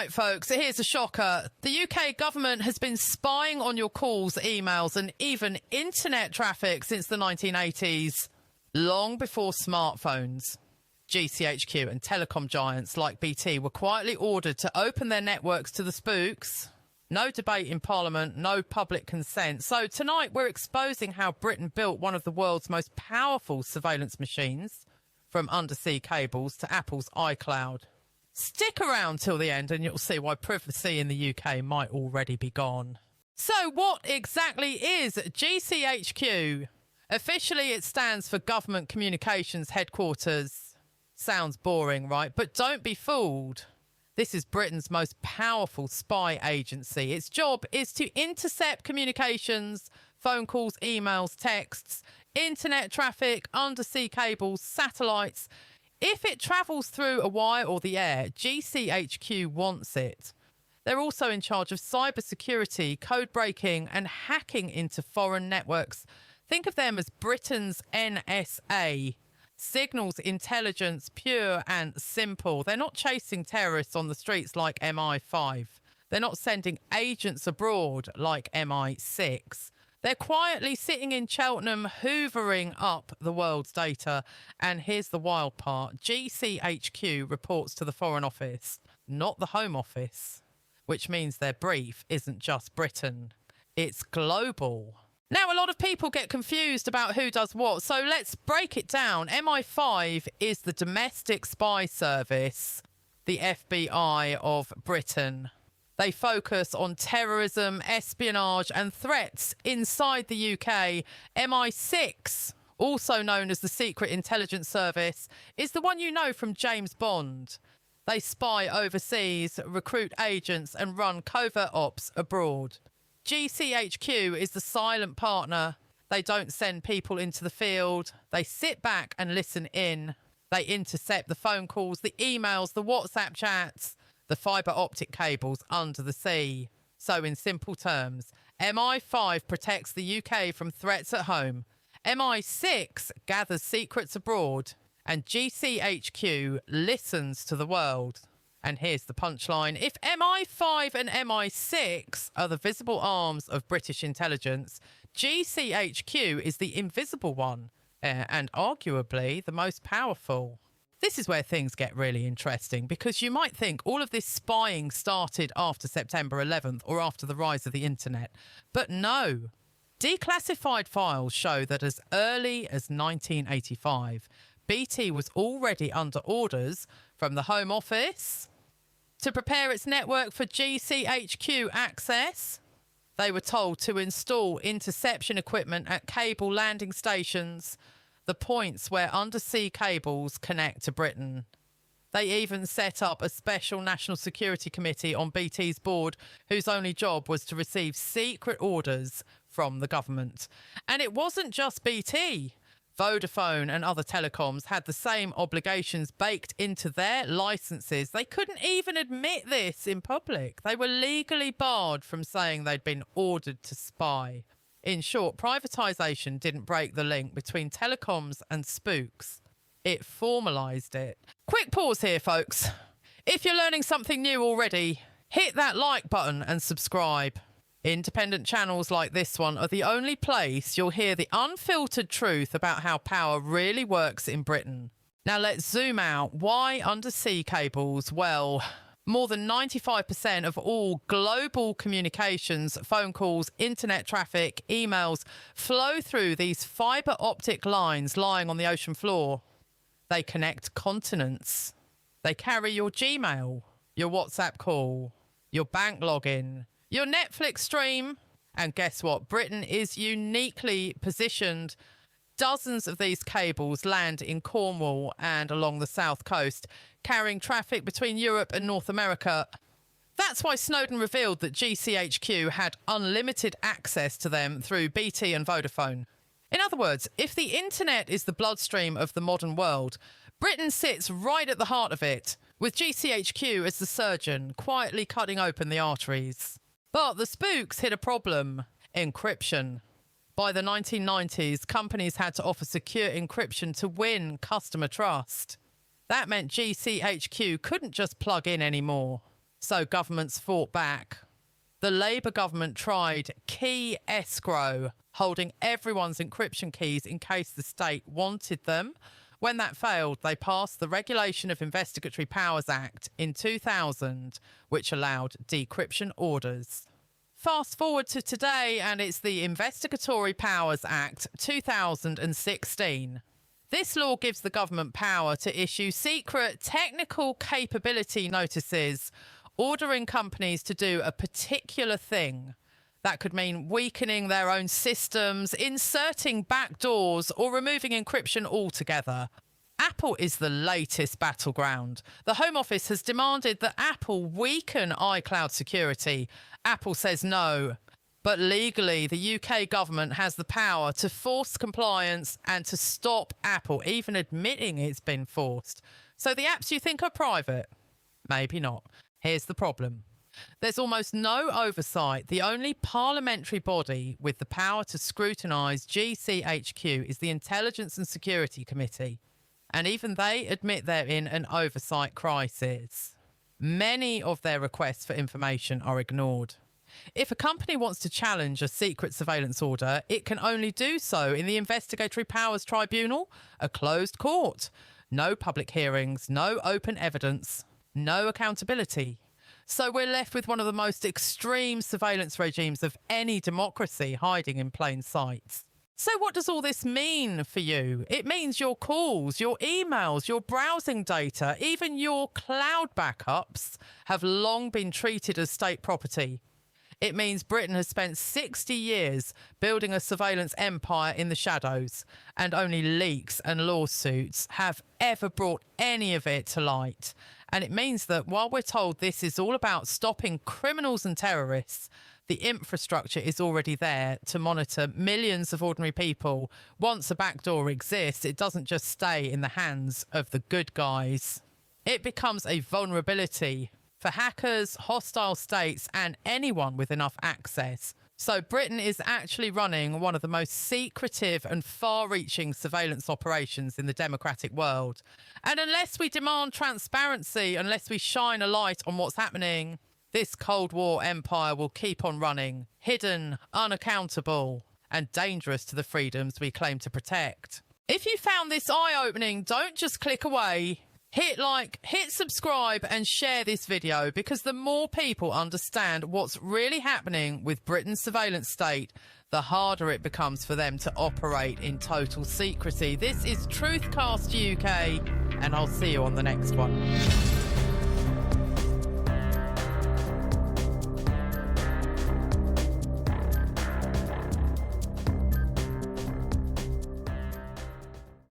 Right, folks, here's a shocker. The UK government has been spying on your calls, emails and even internet traffic since the 1980s, long before smartphones. GCHQ and telecom giants like BT were quietly ordered to open their networks to the spooks. No debate in Parliament, no public consent. So tonight we're exposing how Britain built one of the world's most powerful surveillance machines, from undersea cables to Apple's iCloud. Stick around till the end and you'll see why privacy in the UK might already be gone. So what exactly is GCHQ? Officially it stands for Government Communications Headquarters. Sounds boring, right? But don't be fooled. This is Britain's most powerful spy agency. Its job is to intercept communications, phone calls, emails, texts, internet traffic, undersea cables, satellites. If it travels through a wire or the air, GCHQ wants it. They're also in charge of cybersecurity, code breaking and hacking into foreign networks. Think of them as Britain's NSA. Signals intelligence, pure and simple. They're not chasing terrorists on the streets like MI5. They're not sending agents abroad like MI6. They're quietly sitting in Cheltenham, hoovering up the world's data. And here's the wild part. GCHQ reports to the Foreign Office, not the Home Office, which means their brief isn't just Britain. It's global. Now, a lot of people get confused about who does what, so let's break it down. MI5 is the domestic spy service, the FBI of Britain. They focus on terrorism, espionage and threats inside the UK. MI6, also known as the Secret Intelligence Service, is the one you know from James Bond. They spy overseas, recruit agents and run covert ops abroad. GCHQ is the silent partner. They don't send people into the field. They sit back and listen in. They intercept the phone calls, the emails, the WhatsApp chats, the fibre optic cables under the sea. So in simple terms, MI5 protects the UK from threats at home. MI6 gathers secrets abroad. And GCHQ listens to the world. And here's the punchline. If MI5 and MI6 are the visible arms of British intelligence, GCHQ is the invisible one, and arguably the most powerful. This is where things get really interesting, because you might think all of this spying started after September 11th or after the rise of the internet. But no. Declassified files show that as early as 1985, BT was already under orders from the Home Office to prepare its network for GCHQ access. They were told to install interception equipment at cable landing stations, the points where undersea cables connect to Britain. They even set up a special National Security Committee on BT's board, whose only job was to receive secret orders from the government. And it wasn't just BT. Vodafone and other telecoms had the same obligations baked into their licenses. They couldn't even admit this in public. They were legally barred from saying they'd been ordered to spy. In short, privatisation didn't break the link between telecoms and spooks. It formalised it. Quick pause here, folks. If you're learning something new already, hit that like button and subscribe. Independent channels like this one are the only place you'll hear the unfiltered truth about how power really works in Britain. Now let's zoom out. Why undersea cables? Well, more than 95% of all global communications, phone calls, internet traffic, emails flow through these fibre optic lines lying on the ocean floor. They connect continents. They carry your Gmail, your WhatsApp call, your bank login, your Netflix stream. And guess what? Britain is uniquely positioned. Dozens of these cables land in Cornwall and along the south coast, carrying traffic between Europe and North America. That's why Snowden revealed that GCHQ had unlimited access to them through BT and Vodafone. In other words, if the internet is the bloodstream of the modern world, Britain sits right at the heart of it, with GCHQ as the surgeon, quietly cutting open the arteries. But the spooks hit a problem: encryption. By the 1990s, companies had to offer secure encryption to win customer trust. That meant GCHQ couldn't just plug in anymore. So governments fought back. The Labour government tried key escrow, holding everyone's encryption keys in case the state wanted them. When that failed, they passed the Regulation of Investigatory Powers Act in 2000, which allowed decryption orders. Fast forward to today, and it's the Investigatory Powers Act 2016. This law gives the government power to issue secret technical capability notices, ordering companies to do a particular thing. That could mean weakening their own systems, inserting backdoors, or removing encryption altogether. Apple is the latest battleground. The Home Office has demanded that Apple weaken iCloud security. Apple says no. But legally, the UK government has the power to force compliance and to stop Apple even admitting it's been forced. So the apps you think are private? Maybe not. Here's the problem. There's almost no oversight. The only parliamentary body with the power to scrutinise GCHQ is the Intelligence and Security Committee. And even they admit they're in an oversight crisis. Many of their requests for information are ignored. If a company wants to challenge a secret surveillance order, it can only do so in the Investigatory Powers Tribunal, a closed court. No public hearings, no open evidence, no accountability. So we're left with one of the most extreme surveillance regimes of any democracy hiding in plain sight. So what does all this mean for you? It means your calls, your emails, your browsing data, even your cloud backups have long been treated as state property. It means Britain has spent 60 years building a surveillance empire in the shadows, and only leaks and lawsuits have ever brought any of it to light. And it means that while we're told this is all about stopping criminals and terrorists, the infrastructure is already there to monitor millions of ordinary people. Once a backdoor exists, it doesn't just stay in the hands of the good guys. It becomes a vulnerability for hackers, hostile states, and anyone with enough access. So Britain is actually running one of the most secretive and far-reaching surveillance operations in the democratic world. And unless we demand transparency, unless we shine a light on what's happening, this Cold War empire will keep on running, hidden, unaccountable, and dangerous to the freedoms we claim to protect. If you found this eye-opening, don't just click away. Hit like, hit subscribe, and share this video, because the more people understand what's really happening with Britain's surveillance state, the harder it becomes for them to operate in total secrecy. This is Truthcast UK, and I'll see you on the next one.